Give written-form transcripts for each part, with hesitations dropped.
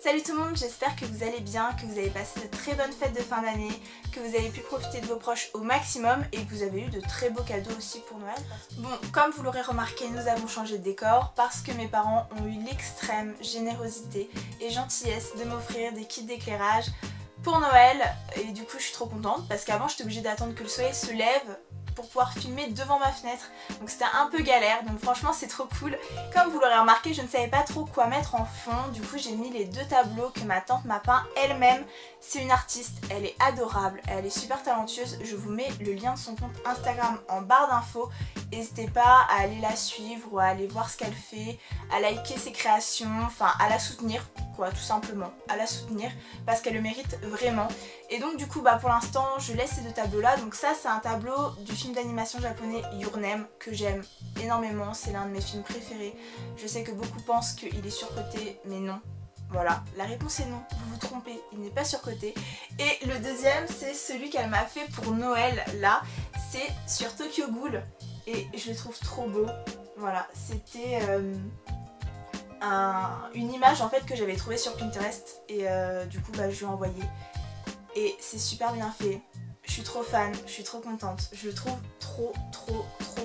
Salut tout le monde, j'espère que vous allez bien, que vous avez passé de très bonnes fêtes de fin d'année, que vous avez pu profiter de vos proches au maximum et que vous avez eu de très beaux cadeaux aussi pour Noël. Bon, comme vous l'aurez remarqué, nous avons changé de décor parce que mes parents ont eu l'extrême générosité et gentillesse de m'offrir des kits d'éclairage pour Noël et du coup je suis trop contente parce qu'avant j'étais obligée d'attendre que le soleil se lève pour pouvoir filmer devant ma fenêtre, donc c'était un peu galère, donc franchement c'est trop cool. Comme vous l'aurez remarqué, je ne savais pas trop quoi mettre en fond, du coup j'ai mis les deux tableaux que ma tante m'a peint elle-même. C'est une artiste, elle est adorable, elle est super talentueuse, je vous mets le lien de son compte Instagram en barre d'infos. N'hésitez pas à aller la suivre ou à aller voir ce qu'elle fait, à liker ses créations, enfin à la soutenir quoi, tout simplement, à la soutenir parce qu'elle le mérite vraiment. Et donc du coup pour l'instant je laisse ces deux tableaux là, donc ça c'est un tableau du film d'animation japonais Your Name que j'aime énormément, c'est l'un de mes films préférés. Je sais que beaucoup pensent qu'il est surcoté mais non. Voilà, la réponse est non, vous vous trompez, il n'est pas surcoté. Et le deuxième c'est celui qu'elle m'a fait pour Noël là, c'est sur Tokyo Ghoul. Et je le trouve trop beau. Voilà, c'était une image en fait que j'avais trouvée sur Pinterest et du coup je lui ai envoyé. Et c'est super bien fait. Je suis trop fan, je suis trop contente. Je le trouve trop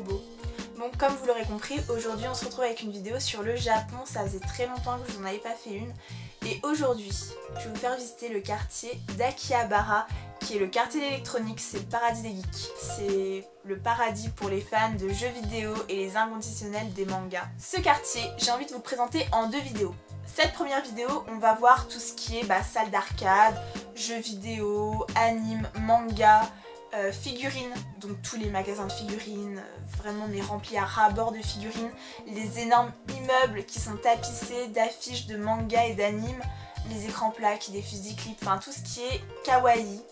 beau. Bon, comme vous l'aurez compris, aujourd'hui on se retrouve avec une vidéo sur le Japon. Ça faisait très longtemps que je n'en avais pas fait une. Et aujourd'hui, je vais vous faire visiter le quartier d'Akihabara, qui est le quartier d'électronique, c'est le paradis des geeks. C'est le paradis pour les fans de jeux vidéo et les inconditionnels des mangas. Ce quartier, j'ai envie de vous le présenter en deux vidéos. Cette première vidéo, on va voir tout ce qui est salle d'arcade, jeux vidéo, anime, manga, figurines, donc tous les magasins de figurines, vraiment mais remplis à ras-bord de figurines, les énormes immeubles qui sont tapissés d'affiches de manga et d'anime, les écrans plats qui diffusent des clips, enfin tout ce qui est kawaii.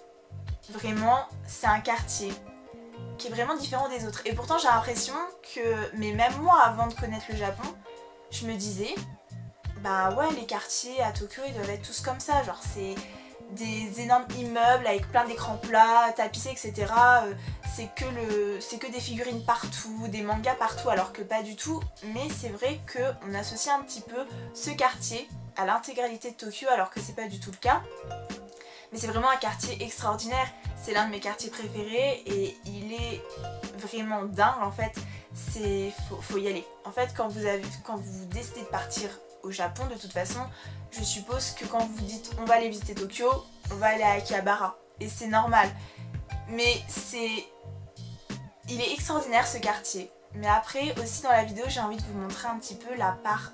Vraiment, c'est un quartier qui est vraiment différent des autres. Et pourtant j'ai l'impression que, mais même moi avant de connaître le Japon, je me disais, ouais les quartiers à Tokyo ils doivent être tous comme ça, genre c'est des énormes immeubles avec plein d'écrans plats, tapissés, etc. C'est que des figurines partout, des mangas partout, alors que pas du tout. Mais c'est vrai qu'on associe un petit peu ce quartier à l'intégralité de Tokyo, alors que c'est pas du tout le cas. Mais c'est vraiment un quartier extraordinaire, c'est l'un de mes quartiers préférés et il est vraiment dingue en fait. Faut y aller. En fait quand vous décidez de partir au Japon, de toute façon, je suppose que quand vous dites on va aller visiter Tokyo, on va aller à Akihabara. Et c'est normal. Mais il est extraordinaire ce quartier. Mais après aussi dans la vidéo j'ai envie de vous montrer un petit peu la part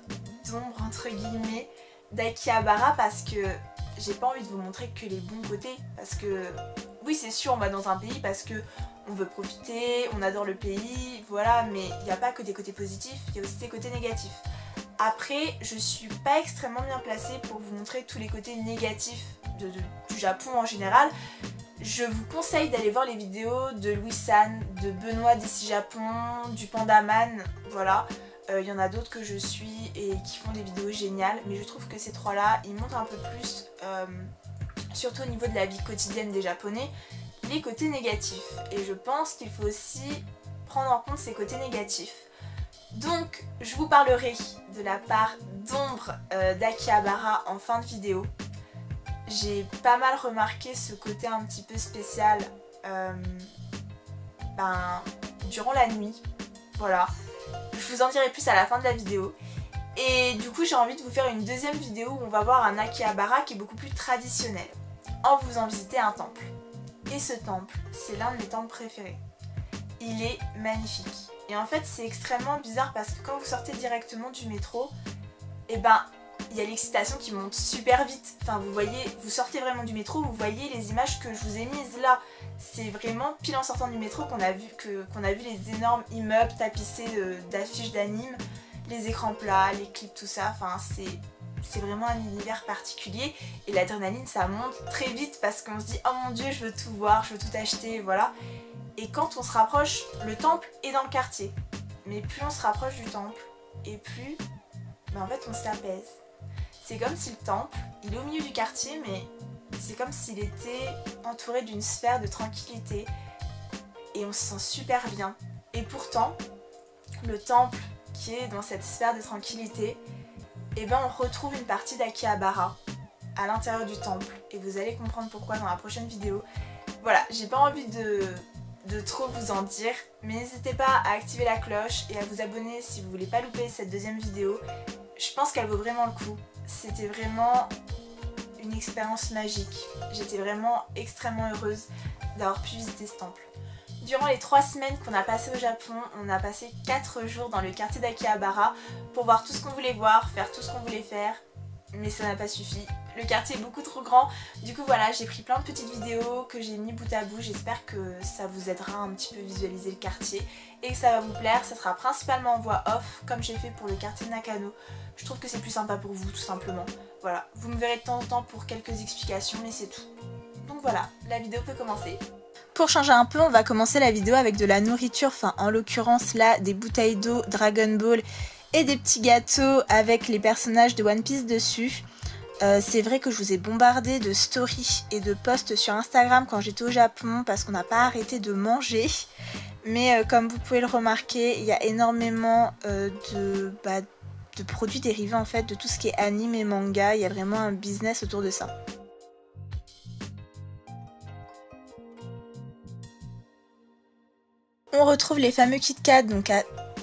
d'ombre entre guillemets d'Akihabara parce que j'ai pas envie de vous montrer que les bons côtés. Parce que oui c'est sûr on va dans un pays parce que on veut profiter, on adore le pays, voilà, mais il n'y a pas que des côtés positifs, il y a aussi des côtés négatifs. Après, je suis pas extrêmement bien placée pour vous montrer tous les côtés négatifs du Japon en général. Je vous conseille d'aller voir les vidéos de Louis-san, de Benoît d'ici Japon, du Pandaman, voilà. Il y en a d'autres que je suis et qui font des vidéos géniales, mais je trouve que ces trois-là, ils montrent un peu plus, surtout au niveau de la vie quotidienne des Japonais, les côtés négatifs. Et je pense qu'il faut aussi prendre en compte ces côtés négatifs. Donc je vous parlerai de la part d'ombre d'Akihabara en fin de vidéo. J'ai pas mal remarqué ce côté un petit peu spécial durant la nuit. Voilà. Je vous en dirai plus à la fin de la vidéo. Et du coup j'ai envie de vous faire une deuxième vidéo où on va voir un Akihabara qui est beaucoup plus traditionnel, en vous faisant visiter un temple. Et ce temple, c'est l'un de mes temples préférés. Il est magnifique. Et en fait c'est extrêmement bizarre parce que quand vous sortez directement du métro, il y a l'excitation qui monte super vite. Enfin vous sortez vraiment du métro, vous voyez les images que je vous ai mises là. C'est vraiment pile en sortant du métro qu'on a vu les énormes immeubles tapissés d'affiches d'anime, les écrans plats, les clips, tout ça. Enfin c'est vraiment un univers particulier et l'adrénaline ça monte très vite parce qu'on se dit oh mon dieu je veux tout voir, je veux tout acheter, voilà. Et quand on se rapproche, le temple est dans le quartier. Mais plus on se rapproche du temple, et plus en fait on s'apaise. C'est comme si le temple, il est au milieu du quartier, mais c'est comme s'il était entouré d'une sphère de tranquillité et on se sent super bien. Et pourtant, le temple qui est dans cette sphère de tranquillité, et ben on retrouve une partie d'Akihabara à l'intérieur du temple et vous allez comprendre pourquoi dans la prochaine vidéo. Voilà, j'ai pas envie de trop vous en dire, mais n'hésitez pas à activer la cloche et à vous abonner si vous voulez pas louper cette deuxième vidéo. Je pense qu'elle vaut vraiment le coup. C'était vraiment une expérience magique. J'étais vraiment extrêmement heureuse d'avoir pu visiter ce temple. Durant les 3 semaines qu'on a passées au Japon, on a passé 4 jours dans le quartier d'Akihabara pour voir tout ce qu'on voulait voir, faire tout ce qu'on voulait faire, mais ça n'a pas suffi. Le quartier est beaucoup trop grand, du coup voilà, j'ai pris plein de petites vidéos que j'ai mis bout à bout. J'espère que ça vous aidera un petit peu à visualiser le quartier et que ça va vous plaire. Ça sera principalement en voix off, comme j'ai fait pour le quartier de Nakano. Je trouve que c'est plus sympa pour vous, tout simplement. Voilà, vous me verrez de temps en temps pour quelques explications, mais c'est tout. Donc voilà, la vidéo peut commencer. Pour changer un peu, on va commencer la vidéo avec de la nourriture, enfin en l'occurrence là, des bouteilles d'eau Dragon Ball et des petits gâteaux avec les personnages de One Piece dessus. C'est vrai que je vous ai bombardé de stories et de posts sur Instagram quand j'étais au Japon parce qu'on n'a pas arrêté de manger. Mais comme vous pouvez le remarquer, il y a énormément de produits dérivés en fait de tout ce qui est anime et manga. Il y a vraiment un business autour de ça. On retrouve les fameux Kit Kat, donc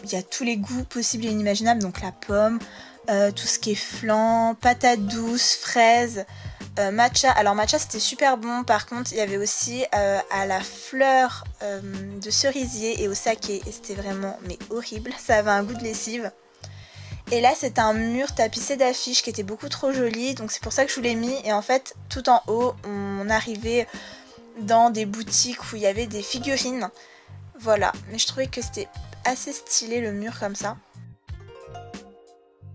il y a tous les goûts possibles et inimaginables, donc la pomme, tout ce qui est flan, patates douces, fraises, matcha. Alors matcha c'était super bon, par contre il y avait aussi à la fleur de cerisier et au saké, et c'était vraiment mais horrible, ça avait un goût de lessive. Et là c'est un mur tapissé d'affiches qui était beaucoup trop joli, donc c'est pour ça que je vous l'ai mis. Et en fait tout en haut on arrivait dans des boutiques où il y avait des figurines. Voilà, mais je trouvais que c'était assez stylé le mur comme ça.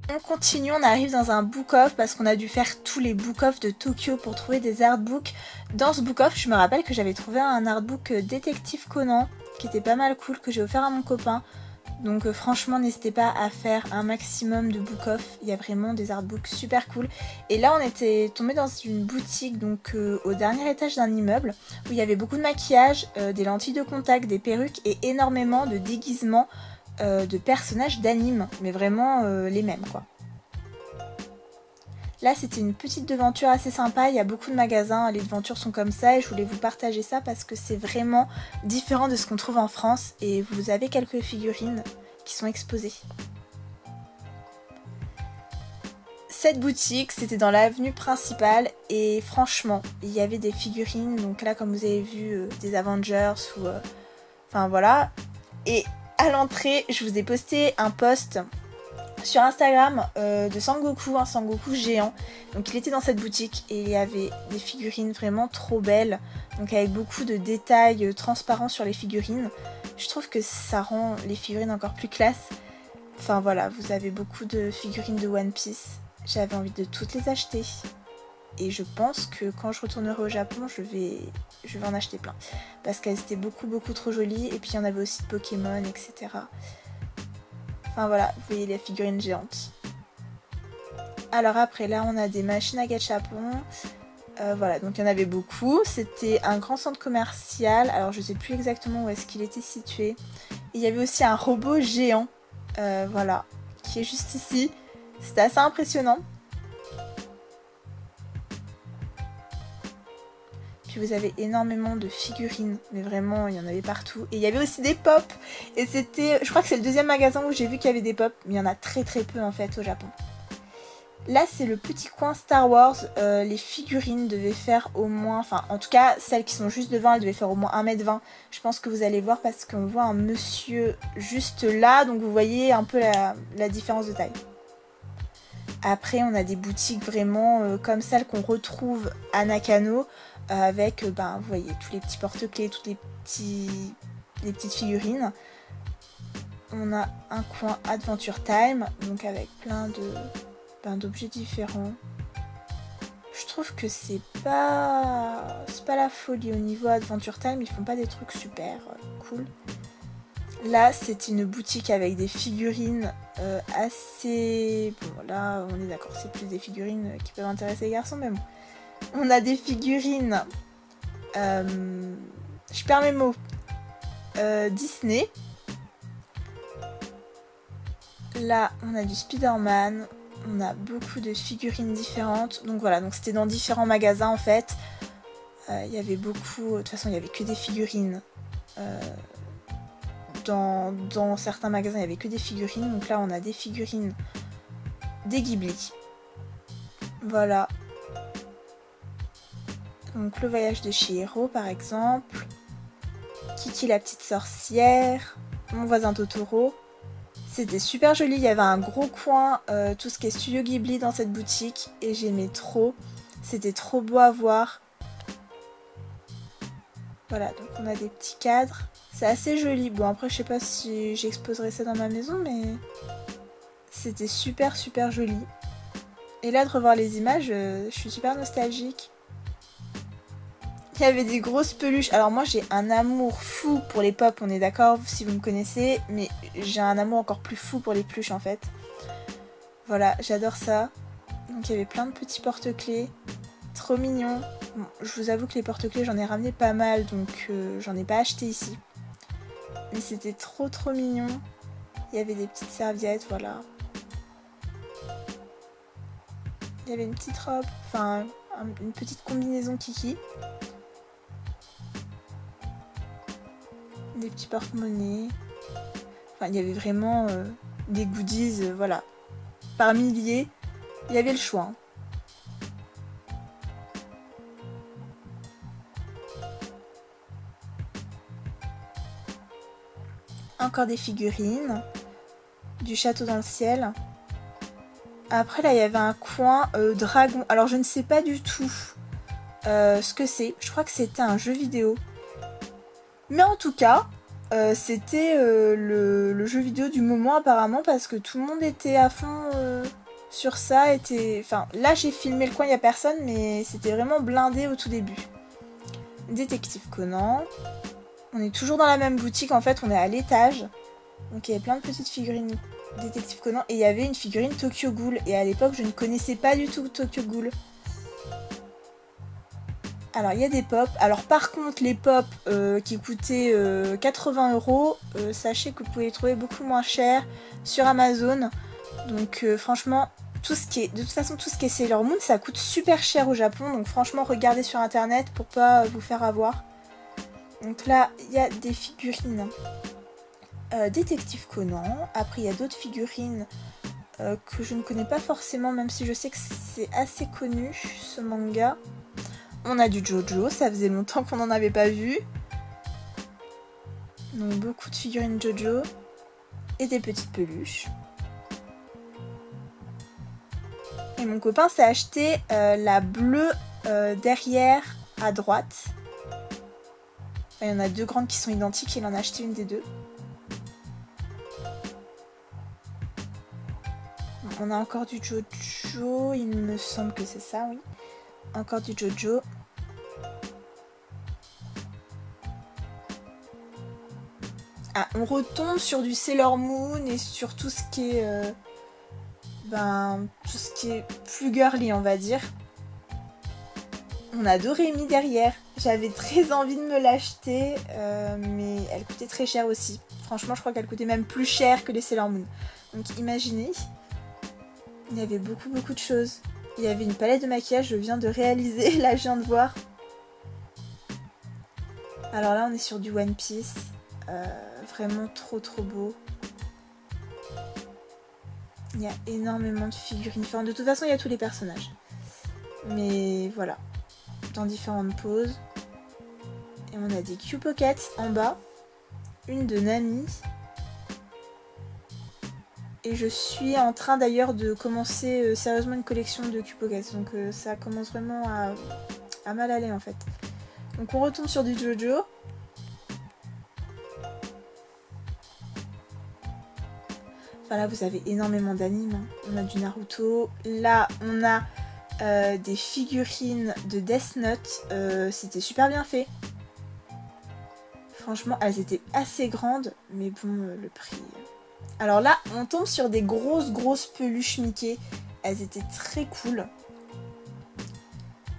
On continue, on arrive dans un book-off parce qu'on a dû faire tous les book-off de Tokyo pour trouver des artbooks. Dans ce book-off, je me rappelle que j'avais trouvé un artbook Détective Conan qui était pas mal cool, que j'ai offert à mon copain. Donc franchement n'hésitez pas à faire un maximum de book-off, il y a vraiment des artbooks super cool. Et là on était tombé dans une boutique donc au dernier étage d'un immeuble où il y avait beaucoup de maquillage, des lentilles de contact, des perruques et énormément de déguisements de personnages d'anime, mais vraiment les mêmes quoi. Là c'était une petite devanture assez sympa, il y a beaucoup de magasins, les devantures sont comme ça et je voulais vous partager ça parce que c'est vraiment différent de ce qu'on trouve en France et vous avez quelques figurines qui sont exposées. Cette boutique c'était dans l'avenue principale et franchement il y avait des figurines, donc là comme vous avez vu des Avengers ou enfin voilà. Et à l'entrée je vous ai posté un post sur Instagram de Sangoku, un Sangoku géant. Donc il était dans cette boutique et il y avait des figurines vraiment trop belles, donc avec beaucoup de détails transparents sur les figurines. Je trouve que ça rend les figurines encore plus classe. Enfin voilà, vous avez beaucoup de figurines de One Piece. J'avais envie de toutes les acheter. Et je pense que quand je retournerai au Japon, je vais en acheter plein. Parce qu'elles étaient beaucoup trop jolies. Et puis il y en avait aussi de Pokémon, etc. Enfin voilà, vous voyez les figurines géantes. Alors après là on a des machines à gachapon. Voilà, donc il y en avait beaucoup. C'était un grand centre commercial. Alors je sais plus exactement où est-ce qu'il était situé. Et il y avait aussi un robot géant. Voilà, qui est juste ici. C'était assez impressionnant. Puis vous avez énormément de figurines, mais vraiment il y en avait partout. Et il y avait aussi des pop. Et c'était, je crois que c'est le deuxième magasin où j'ai vu qu'il y avait des pop, mais il y en a très peu en fait au Japon. Là c'est le petit coin Star Wars, les figurines devaient faire au moins, enfin en tout cas celles qui sont juste devant elles devaient faire au moins 1m20. Je pense que vous allez voir parce qu'on voit un monsieur juste là, donc vous voyez un peu la différence de taille. Après on a des boutiques vraiment comme celles qu'on retrouve à Nakano. Avec, vous voyez, tous les petits porte-clés, toutes les petites figurines. On a un coin Adventure Time, donc avec plein d'objets différents. Je trouve que c'est pas la folie au niveau Adventure Time, ils font pas des trucs super cool. Là, c'est une boutique avec des figurines assez... Bon, là, on est d'accord, c'est plus des figurines qui peuvent intéresser les garçons, mais bon. On a des figurines... je perds mes mots. Disney. Là, on a du Spider-Man. On a beaucoup de figurines différentes. Donc voilà, donc c'était dans différents magasins en fait. Il y avait beaucoup... De toute façon, il n'y avait que des figurines. Dans certains magasins, il n'y avait que des figurines. Donc là, on a des figurines des Ghibli. Voilà. Donc le voyage de Chihiro, par exemple. Kiki la petite sorcière. Mon voisin Totoro. C'était super joli. Il y avait un gros coin, tout ce qui est Studio Ghibli dans cette boutique. Et j'aimais trop. C'était trop beau à voir. Voilà, donc on a des petits cadres. C'est assez joli. Bon, après, je sais pas si j'exposerai ça dans ma maison, mais c'était super, super joli. Et là, de revoir les images, je suis super nostalgique. Il y avait des grosses peluches. Alors moi, j'ai un amour fou pour les pop, on est d'accord, si vous me connaissez. Mais j'ai un amour encore plus fou pour les peluches, en fait. Voilà, j'adore ça. Donc, il y avait plein de petits porte-clés. Trop mignon. Bon, je vous avoue que les porte-clés, j'en ai ramené pas mal, donc j'en ai pas acheté ici. Mais c'était trop trop mignon. Il y avait des petites serviettes, voilà. Il y avait une petite robe, enfin une petite combinaison Kiki. Des petits porte-monnaies. Enfin, il y avait vraiment des goodies, voilà. Par milliers, il y avait le choix. Hein. Encore des figurines, du château dans le ciel. Après là il y avait un coin dragon. Alors je ne sais pas du tout ce que c'est. Je crois que c'était un jeu vidéo. Mais en tout cas, c'était le jeu vidéo du moment apparemment parce que tout le monde était à fond sur ça. Enfin là j'ai filmé le coin, il n'y a personne, mais c'était vraiment blindé au tout début. Détective Conan. On est toujours dans la même boutique, en fait, on est à l'étage. Donc il y avait plein de petites figurines Détective Conan. Et il y avait une figurine Tokyo Ghoul. Et à l'époque, je ne connaissais pas du tout Tokyo Ghoul. Alors il y a des pop. Alors par contre, les pop qui coûtaient 80 €, sachez que vous pouvez les trouver beaucoup moins cher sur Amazon. Donc franchement, tout ce qui est, de toute façon, tout ce qui est Sailor Moon, ça coûte super cher au Japon. Donc franchement, regardez sur internet pour pas vous faire avoir. Donc là, il y a des figurines Détective Conan. Après, il y a d'autres figurines que je ne connais pas forcément, même si je sais que c'est assez connu, ce manga. On a du Jojo, ça faisait longtemps qu'on n'en avait pas vu. Donc beaucoup de figurines Jojo et des petites peluches. Et mon copain s'est acheté la bleue derrière à droite. Il y en a deux grandes qui sont identiques, il en a acheté une des deux. On a encore du Jojo, il me semble que c'est ça, oui. Encore du Jojo. Ah, on retombe sur du Sailor Moon et sur tout ce qui est... tout ce qui est plus girly, on va dire. On a Dorémy derrière. J'avais très envie de me l'acheter, mais elle coûtait très cher aussi. Franchement, je crois qu'elle coûtait même plus cher que les Sailor Moon. Donc imaginez, il y avait beaucoup de choses. Il y avait une palette de maquillage, je viens de réaliser, là je viens de voir. Alors là, on est sur du One Piece. Vraiment trop beau. Il y a énormément de figurines. Enfin, de toute façon, il y a tous les personnages. Mais voilà. Dans différentes poses. Et on a des Q-Pockets en bas. Une de Nami. Et je suis en train d'ailleurs de commencer sérieusement une collection de Q-Pockets. Donc ça commence vraiment à mal aller en fait. Donc on retombe sur du Jojo. Enfin là vous avez énormément d'animes. Hein. On a du Naruto. Là on a des figurines de Death Note. C'était super bien fait. Franchement, elles étaient assez grandes, mais bon, le prix... Alors là, on tombe sur des grosses peluches Mickey. Elles étaient très cool.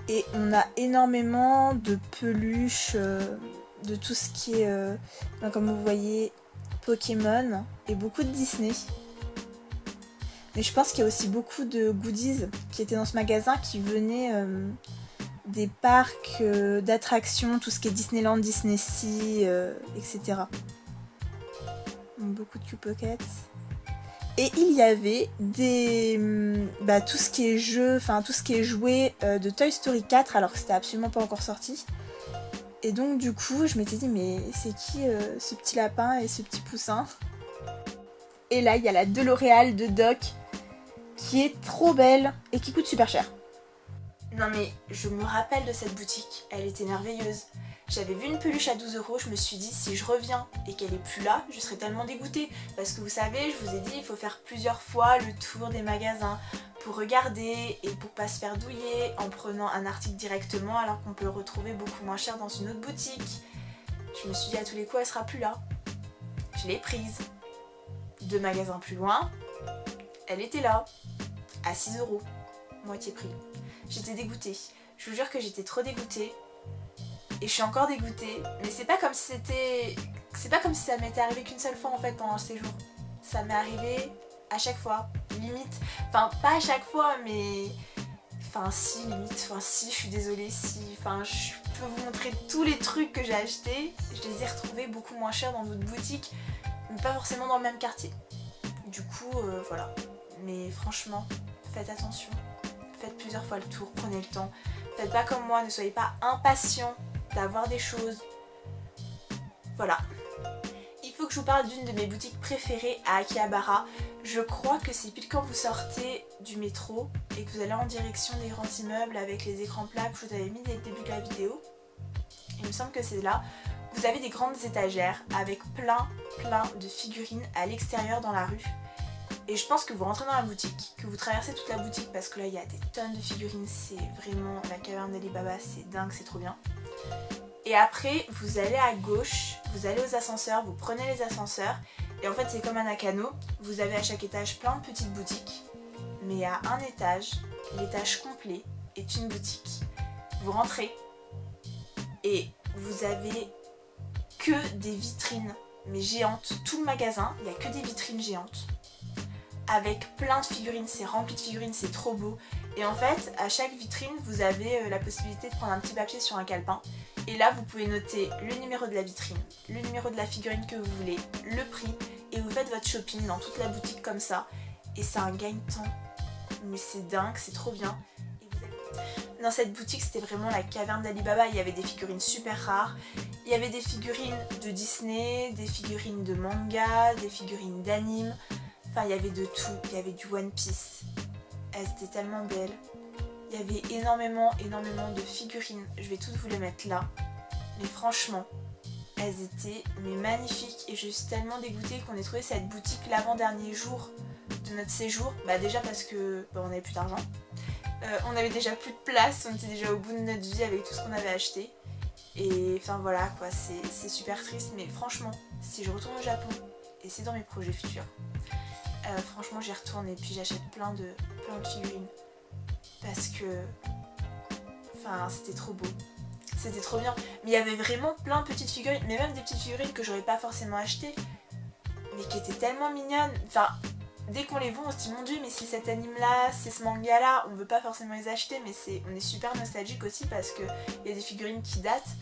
Et on a énormément de peluches, de tout ce qui est, comme vous voyez, Pokémon et beaucoup de Disney. Mais je pense qu'il y a aussi beaucoup de goodies qui étaient dans ce magasin qui venaient des parcs d'attractions, tout ce qui est Disneyland, Disney Sea, etc. Donc beaucoup de Q-Pockets. Et il y avait des tout ce qui est jeux, enfin tout ce qui est jouet de Toy Story 4 alors que c'était absolument pas encore sorti. Et donc du coup je m'étais dit mais c'est qui ce petit lapin et ce petit poussin? Et là il y a la DeLoreal de Doc qui est trop belle et qui coûte super cher. Non mais je me rappelle de cette boutique, elle était merveilleuse. J'avais vu une peluche à 12 €, je me suis dit si je reviens et qu'elle est plus là, je serais tellement dégoûtée. Parce que vous savez, je vous ai dit, il faut faire plusieurs fois le tour des magasins pour regarder et pour pas se faire douiller en prenant un article directement alors qu'on peut le retrouver beaucoup moins cher dans une autre boutique. Je me suis dit à tous les coups, elle sera plus là. Je l'ai prise. 2 magasins plus loin, elle était là, à 6 €, moitié prix. J'étais dégoûtée. Je vous jure que j'étais trop dégoûtée. Et je suis encore dégoûtée, mais c'est pas comme si c'était... C'est pas comme si ça m'était arrivé qu'une seule fois en fait pendant le séjour. Ça m'est arrivé à chaque fois, limite. Enfin, pas à chaque fois, mais... Enfin, si, limite. Enfin, si, je suis désolée, si... Enfin, je peux vous montrer tous les trucs que j'ai achetés. Je les ai retrouvés beaucoup moins chers dans d'autres boutiques, mais pas forcément dans le même quartier. Du coup, voilà. Mais franchement, faites attention. Faites plusieurs fois le tour, prenez le temps. Faites pas comme moi, ne soyez pas impatients d'avoir des choses. Voilà. Il faut que je vous parle d'une de mes boutiques préférées à Akihabara. Je crois que c'est pile quand vous sortez du métro et que vous allez en direction des grands immeubles avec les écrans plats que je vous avais mis dès le début de la vidéo. Il me semble que c'est là. Vous avez des grandes étagères avec plein de figurines à l'extérieur dans la rue. Et je pense que vous rentrez dans la boutique, que vous traversez toute la boutique parce que là il y a des tonnes de figurines, c'est vraiment la caverne d'Ali Baba, c'est dingue, c'est trop bien. Et après vous allez à gauche, vous allez aux ascenseurs, vous prenez les ascenseurs et en fait c'est comme un Nakano, vous avez à chaque étage plein de petites boutiques, mais à un étage, l'étage complet est une boutique. Vous rentrez et vous avez que des vitrines, mais géantes, tout le magasin, il n'y a que des vitrines géantes. Avec plein de figurines, c'est rempli de figurines, c'est trop beau. Et en fait, à chaque vitrine, vous avez la possibilité de prendre un petit papier sur un calepin. Et là, vous pouvez noter le numéro de la vitrine, le numéro de la figurine que vous voulez, le prix. Et vous faites votre shopping dans toute la boutique comme ça. Et c'est un gagne-temps. Mais c'est dingue, c'est trop bien. Dans cette boutique, c'était vraiment la caverne d'Ali Baba. Il y avait des figurines super rares. Il y avait des figurines de Disney, des figurines de manga, des figurines d'anime. Enfin, il y avait de tout. Il y avait du One Piece. Elles étaient tellement belles. Il y avait énormément de figurines. Je vais toutes vous les mettre là. Mais franchement, elles étaient magnifiques. Et je suis tellement dégoûtée qu'on ait trouvé cette boutique l'avant-dernier jour de notre séjour. Bah déjà parce que on n'avait plus d'argent. On avait déjà plus de place. On était déjà au bout de notre vie avec tout ce qu'on avait acheté. Et enfin voilà quoi, c'est super triste. Mais franchement, si je retourne au Japon, et c'est dans mes projets futurs, franchement j'y retourne et puis j'achète plein de figurines parce que enfin c'était trop beau, c'était trop bien. Mais il y avait vraiment plein de petites figurines, mais même des petites figurines que j'aurais pas forcément achetées mais qui étaient tellement mignonnes. Enfin dès qu'on les voit on se dit mon dieu mais c'est cet anime là, c'est ce manga là, on veut pas forcément les acheter mais on est super nostalgique aussi parce que il y a des figurines qui datent,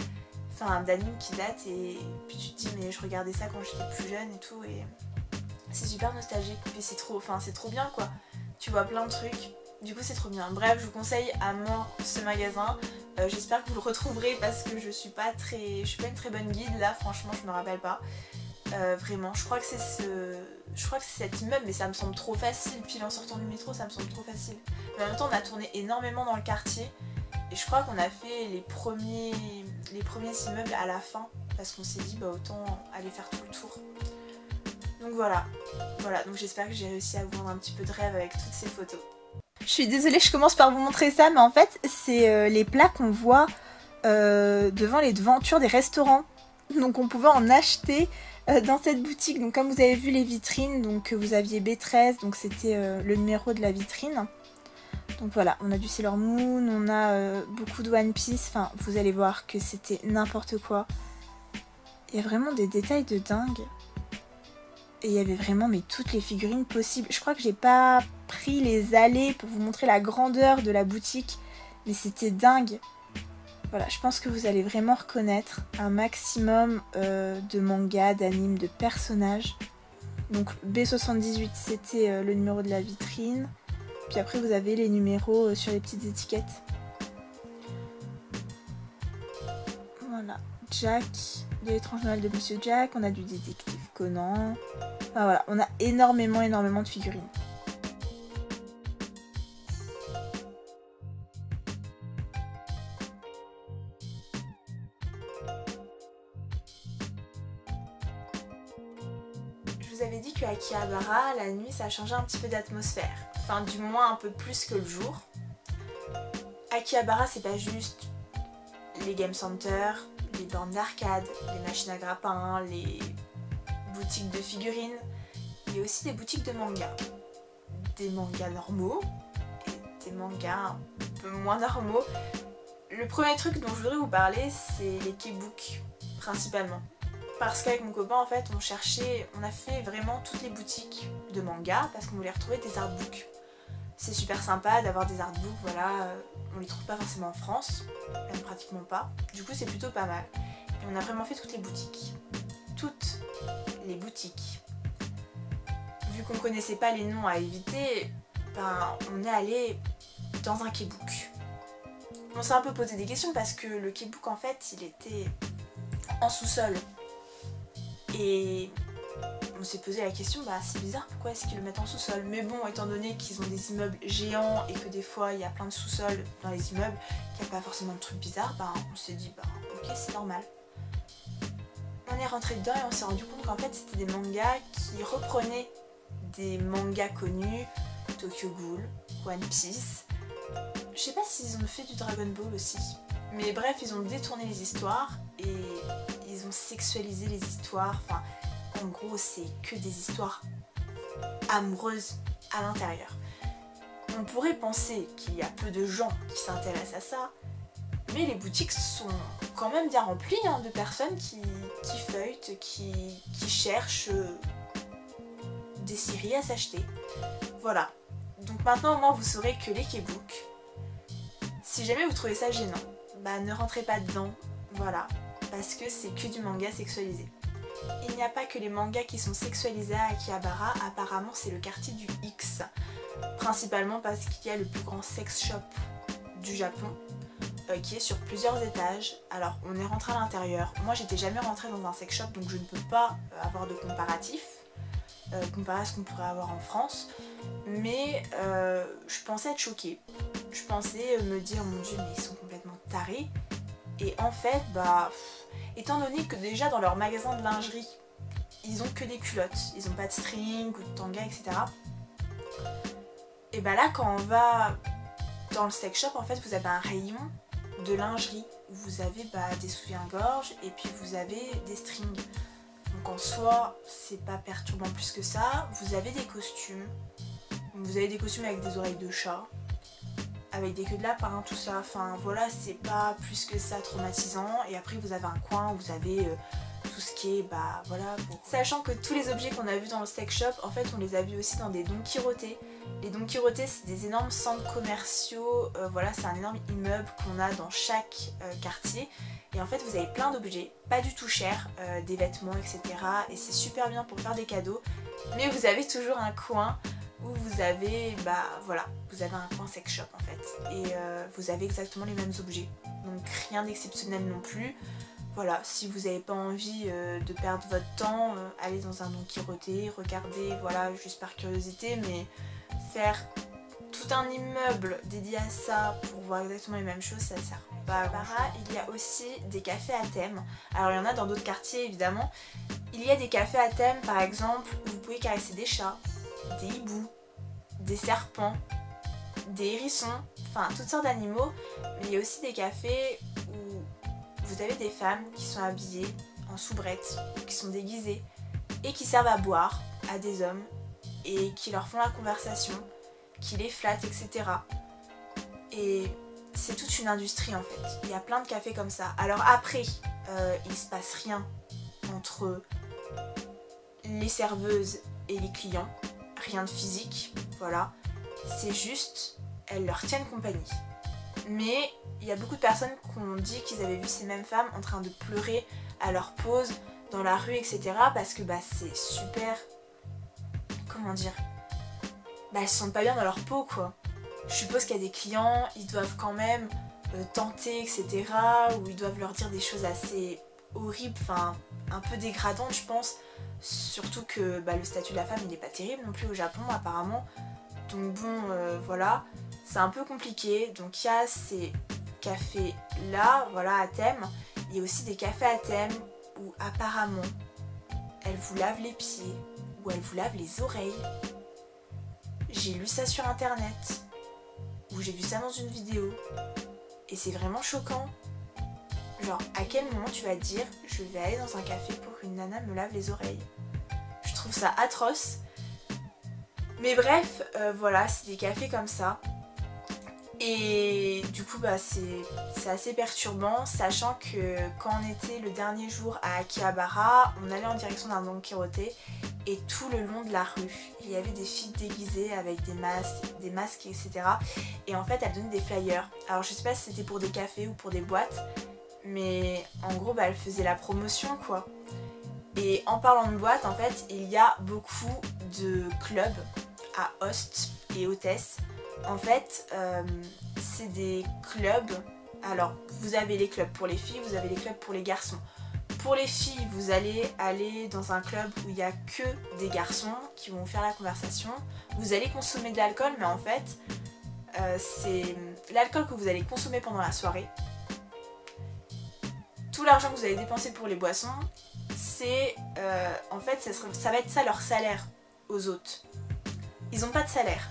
enfin d'animes qui datent et puis tu te dis mais je regardais ça quand j'étais plus jeune et tout et c'est super nostalgique, puis c'est trop bien quoi. Tu vois plein de trucs, du coup c'est trop bien. Bref, je vous conseille à mort ce magasin. J'espère que vous le retrouverez parce que je suis pas une très bonne guide là, franchement je me rappelle pas. Vraiment, je crois que c'est cet immeuble, mais ça me semble trop facile. Puis en sortant du métro, ça me semble trop facile. Mais en même temps, on a tourné énormément dans le quartier et je crois qu'on a fait les premiers immeubles à la fin parce qu'on s'est dit bah autant aller faire tout le tour. Donc voilà, donc j'espère que j'ai réussi à vous vendre un petit peu de rêve avec toutes ces photos. Je suis désolée, je commence par vous montrer ça, mais en fait, c'est les plats qu'on voit devant les devantures des restaurants. Donc on pouvait en acheter dans cette boutique. Donc comme vous avez vu les vitrines, donc vous aviez B13, donc c'était le numéro de la vitrine. Donc voilà, on a du Sailor Moon, on a beaucoup de One Piece, enfin vous allez voir que c'était n'importe quoi. Il y a vraiment des détails de dingue. Et il y avait vraiment mais toutes les figurines possibles. Je crois que j'ai pas pris les allées pour vous montrer la grandeur de la boutique, mais c'était dingue. Voilà, je pense que vous allez vraiment reconnaître un maximum de mangas, d'animes, de personnages. Donc B78 c'était le numéro de la vitrine. Puis après vous avez les numéros sur les petites étiquettes. Voilà, Jack, de l'étrange Noël de Monsieur Jack, on a du détective Conan. Enfin voilà, on a énormément de figurines. Je vous avais dit que Akihabara, la nuit, ça a changé un petit peu d'atmosphère. Enfin, du moins un peu plus que le jour. Akihabara, c'est pas juste les game centers, les bornes d'arcade, les machines à grappins, les boutiques de figurines. Il y a aussi des boutiques de mangas. Des mangas normaux et des mangas un peu moins normaux. Le premier truc dont je voudrais vous parler, c'est les K-books, principalement. Parce qu'avec mon copain, en fait, on a fait vraiment toutes les boutiques de mangas parce qu'on voulait retrouver des artbooks. C'est super sympa d'avoir des artbooks, voilà, on les trouve pas forcément en France, même pratiquement pas. Du coup, c'est plutôt pas mal. Et on a vraiment fait toutes les boutiques. Toutes les boutiques. Vu qu'on connaissait pas les noms à éviter, ben, on est allé dans un K-book. On s'est un peu posé des questions parce que le K-book, en fait, il était en sous-sol. Et on s'est posé la question, bah c'est bizarre, pourquoi est-ce qu'ils le mettent en sous-sol? Mais bon, étant donné qu'ils ont des immeubles géants et que des fois il y a plein de sous-sols dans les immeubles, qu'il n'y a pas forcément de trucs bizarres, bah on s'est dit, bah ok, c'est normal. On est rentré dedans et on s'est rendu compte qu'en fait c'était des mangas qui reprenaient des mangas connus, Tokyo Ghoul, One Piece. Je sais pas s'ils ont fait du Dragon Ball aussi. Mais bref, ils ont détourné les histoires et ils ont sexualisé les histoires. Enfin, en gros, c'est que des histoires amoureuses à l'intérieur. On pourrait penser qu'il y a peu de gens qui s'intéressent à ça, mais les boutiques sont quand même bien remplies de personnes qui feuilletent, qui cherchent des séries à s'acheter. Voilà. Donc maintenant, au moins, vous saurez que les K-books, si jamais vous trouvez ça gênant, bah ne rentrez pas dedans, voilà, parce que c'est que du manga sexualisé. Il n'y a pas que les mangas qui sont sexualisés à Akihabara, apparemment c'est le quartier du X, principalement parce qu'il y a le plus grand sex shop du Japon, qui est sur plusieurs étages. Alors on est rentré à l'intérieur, moi j'étais jamais rentrée dans un sex shop donc je ne peux pas avoir de comparatif, comparé à ce qu'on pourrait avoir en France, mais je pensais être choquée. Je pensais me dire, mon dieu, mais ils sont complètement tarés. Et en fait, bah, étant donné que déjà dans leur magasin de lingerie, ils ont que des culottes, ils ont pas de string ou de tanga, etc. Et bah là, quand on va dans le sex shop, en fait, vous avez un rayon de lingerie où vous avez des soutiens-gorge et puis vous avez des strings. Donc en soi, c'est pas perturbant plus que ça. Vous avez des costumes. Vous avez des costumes avec des oreilles de chat, avec des queues de lapin, tout ça. Enfin voilà, c'est pas plus que ça traumatisant. Et après vous avez un coin où vous avez tout ce qui est, voilà. Sachant que tous les objets qu'on a vus dans le sex shop, en fait on les a vus aussi dans des Don Quirote. Les Don Quirote, c'est des énormes centres commerciaux, voilà, c'est un énorme immeuble qu'on a dans chaque quartier. Et en fait vous avez plein d'objets, pas du tout chers, des vêtements, etc. Et c'est super bien pour faire des cadeaux. Mais vous avez toujours un coin où vous avez, voilà, vous avez un coin sex shop en fait. Et vous avez exactement les mêmes objets. Donc rien d'exceptionnel non plus. Voilà, si vous n'avez pas envie de perdre votre temps, allez dans un Don Quirote, regardez, voilà, juste par curiosité, mais faire tout un immeuble dédié à ça pour voir exactement les mêmes choses, ça sert pas à grand chose. Il y a aussi des cafés à thème. Alors il y en a dans d'autres quartiers évidemment. Il y a des cafés à thème, par exemple, où vous pouvez caresser des chats, des hiboux, des serpents, des hérissons, enfin toutes sortes d'animaux. Mais il y a aussi des cafés où vous avez des femmes qui sont habillées en soubrette, qui sont déguisés et qui servent à boire à des hommes et qui leur font la conversation, qui les flattent, etc. Et c'est toute une industrie en fait. Il y a plein de cafés comme ça. Alors après, il se passe rien entre les serveuses et les clients. Rien de physique, voilà. C'est juste, elles leur tiennent compagnie. Mais il y a beaucoup de personnes qui ont dit qu'ils avaient vu ces mêmes femmes en train de pleurer à leur pause, dans la rue, etc. Parce que c'est super... Comment dire, elles se sentent pas bien dans leur peau, quoi. Je suppose qu'il y a des clients, ils doivent quand même tenter, etc. Ou ils doivent leur dire des choses assez horribles, enfin un peu dégradantes, je pense. Surtout que le statut de la femme, il n'est pas terrible non plus au Japon, apparemment. Donc bon, voilà, c'est un peu compliqué. Donc il y a ces cafés-là, voilà, à thème. Il y a aussi des cafés à thème où apparemment, elles vous lavent les pieds, ou elles vous lavent les oreilles. J'ai lu ça sur internet, ou j'ai vu ça dans une vidéo, et c'est vraiment choquant. Genre, à quel moment tu vas te dire je vais aller dans un café pour qu'une nana me lave les oreilles? Je trouve ça atroce. Mais bref, voilà, c'est des cafés comme ça. Et du coup, c'est assez perturbant, sachant que quand on était le dernier jour à Akihabara, on allait en direction d'un Don Quirote et tout le long de la rue, il y avait des filles déguisées avec des masques, etc. Et en fait, elles donnaient des flyers. Alors, je sais pas si c'était pour des cafés ou pour des boîtes, mais en gros, elles faisaient la promotion, quoi. Et en parlant de boîtes, en fait, il y a beaucoup de clubs à Host et hôtesse. En fait, c'est des clubs. Alors, vous avez les clubs pour les filles, vous avez les clubs pour les garçons. Pour les filles, vous allez aller dans un club où il n'y a que des garçons qui vont faire la conversation. Vous allez consommer de l'alcool, mais en fait, c'est l'alcool que vous allez consommer pendant la soirée. Tout l'argent que vous allez dépenser pour les boissons, c'est en fait, ça va être ça leur salaire aux hôtes. Ils n'ont pas de salaire.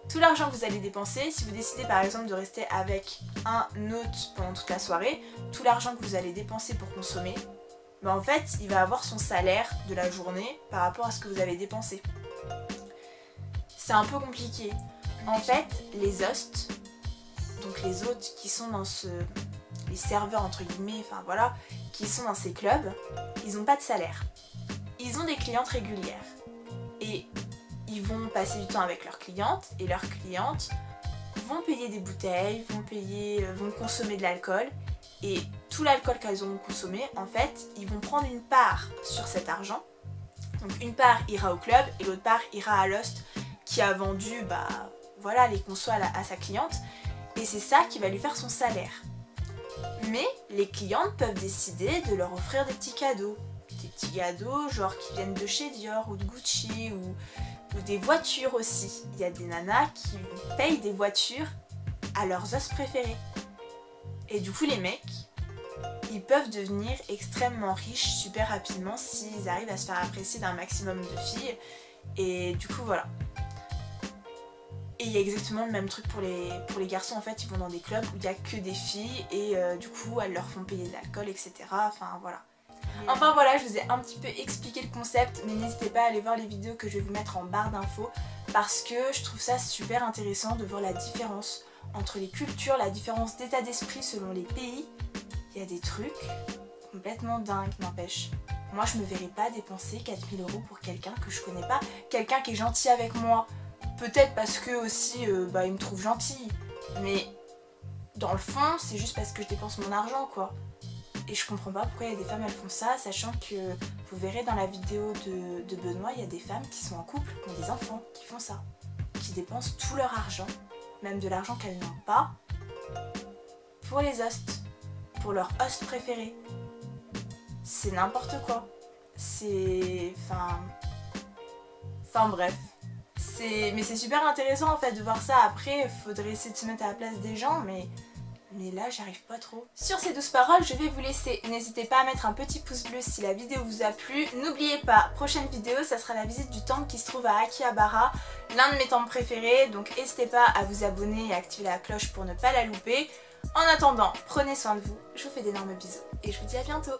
Tout l'argent que vous allez dépenser, si vous décidez par exemple de rester avec un hôte pendant toute la soirée, tout l'argent que vous allez dépenser pour consommer, en fait, il va avoir son salaire de la journée par rapport à ce que vous avez dépensé. C'est un peu compliqué. En fait, les hosts, donc les hôtes qui sont dans les serveurs entre guillemets, enfin voilà, qui sont dans ces clubs, ils n'ont pas de salaire. Ils ont des clientes régulières. Et ils vont passer du temps avec leurs clientes et leurs clientes vont payer des bouteilles, vont consommer de l'alcool et tout l'alcool qu'elles auront consommé, en fait, ils vont prendre une part sur cet argent. Donc une part ira au club et l'autre part ira à l'host qui a vendu voilà, les consos à sa cliente et c'est ça qui va lui faire son salaire. Mais les clientes peuvent décider de leur offrir des petits cadeaux. Des petits cadeaux genre qui viennent de chez Dior ou de Gucci ou des voitures aussi. Il y a des nanas qui payent des voitures à leurs os préférés. Et du coup les mecs, ils peuvent devenir extrêmement riches super rapidement s'ils arrivent à se faire apprécier d'un maximum de filles. Et du coup voilà. Et il y a exactement le même truc pour les garçons, en fait, ils vont dans des clubs où il n'y a que des filles et du coup elles leur font payer de l'alcool, etc. Enfin voilà. Enfin voilà, je vous ai un petit peu expliqué le concept, mais n'hésitez pas à aller voir les vidéos que je vais vous mettre en barre d'infos parce que je trouve ça super intéressant de voir la différence entre les cultures, la différence d'état d'esprit selon les pays. Il y a des trucs complètement dingues, n'empêche. Moi je me verrais pas dépenser 4000 € pour quelqu'un que je connais pas, quelqu'un qui est gentil avec moi. Peut-être parce que aussi il me trouve gentille, mais dans le fond c'est juste parce que je dépense mon argent quoi. Et je comprends pas pourquoi il y a des femmes elles font ça, sachant que vous verrez dans la vidéo de Benoît, il y a des femmes qui sont en couple, qui ont des enfants, qui font ça. Qui dépensent tout leur argent, même de l'argent qu'elles n'ont pas, pour les hosts, pour leur host préféré. C'est n'importe quoi. C'est... Enfin bref. Mais c'est super intéressant en fait de voir ça. Après, il faudrait essayer de se mettre à la place des gens, mais là j'arrive pas trop. Sur ces douces paroles, je vais vous laisser. N'hésitez pas à mettre un petit pouce bleu si la vidéo vous a plu. N'oubliez pas, prochaine vidéo, ça sera la visite du temple qui se trouve à Akihabara, l'un de mes temples préférés. Donc n'hésitez pas à vous abonner et à activer la cloche pour ne pas la louper. En attendant, prenez soin de vous. Je vous fais d'énormes bisous et je vous dis à bientôt.